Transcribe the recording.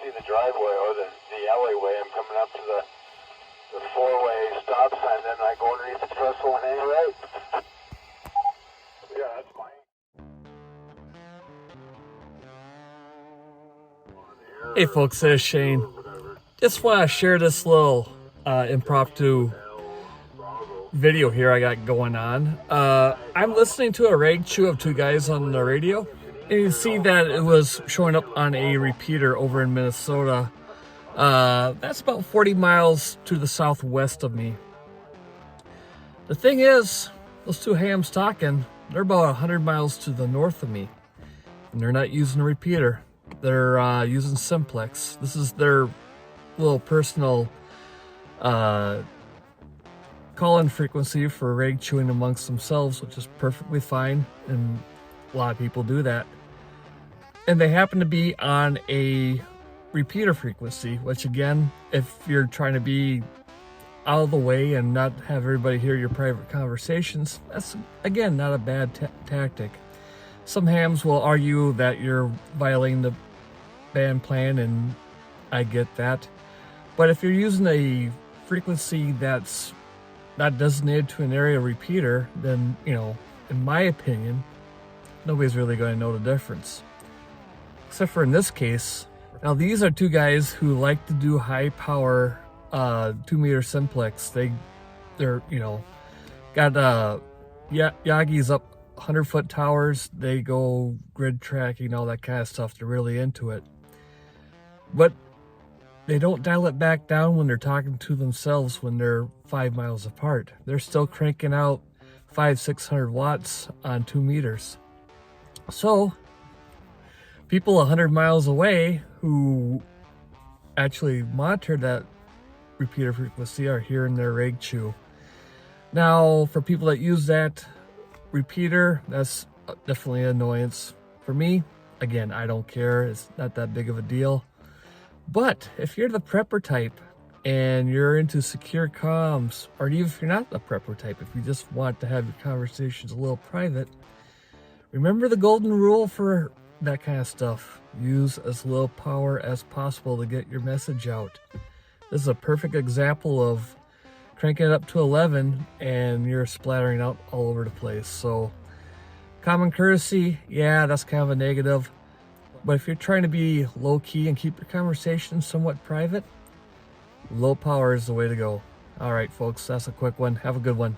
see the driveway or the alleyway. I'm coming up to the four-way stop sign, then I go underneath the trestle and hang right. Yeah, that's fine. Hey folks, it's Shane. Just want to share this little impromptu video here I got going on. I'm listening to a rag chew of two guys on the radio, and you see that it was showing up on a repeater over in Minnesota. That's about 40 miles to the southwest of me. The thing is, those two hams talking, they're about 100 miles to the north of me, and they're not using a repeater. They're using simplex. This is their little personal call-in frequency for rag chewing amongst themselves, which is perfectly fine, and a lot of people do that. And they happen to be on a repeater frequency, which again, if you're trying to be out of the way and not have everybody hear your private conversations, that's again not a bad tactic. Some hams will argue that you're violating the band plan, and I get that. But if you're using a frequency that's not designated to an area repeater, then, you know, in my opinion, nobody's really going to know the difference. Except for in this case. Now, these are two guys who like to do high power 2-meter simplex. They're you know, got Yagis up 100-foot towers. They go grid tracking, all that kind of stuff. They're really into it. But they don't dial it back down when they're talking to themselves when they're 5 miles apart. They're still cranking out 500-600 watts on 2 meters. So people 100 miles away who actually monitor that repeater frequency are hearing their rag chew. Now, for people that use that repeater, that's definitely an annoyance. For me, again, I don't care. It's not that big of a deal. But if you're the prepper type and you're into secure comms, or even if you're not the prepper type, if you just want to have your conversations a little private, remember the golden rule for that kind of stuff. Use as little power as possible to get your message out. This is a perfect example of cranking it up to 11 and you're splattering out all over the place. So common courtesy, yeah, that's kind of a negative. But if you're trying to be low-key and keep your conversation somewhat private, low power is the way to go. All right, folks, that's a quick one. Have a good one.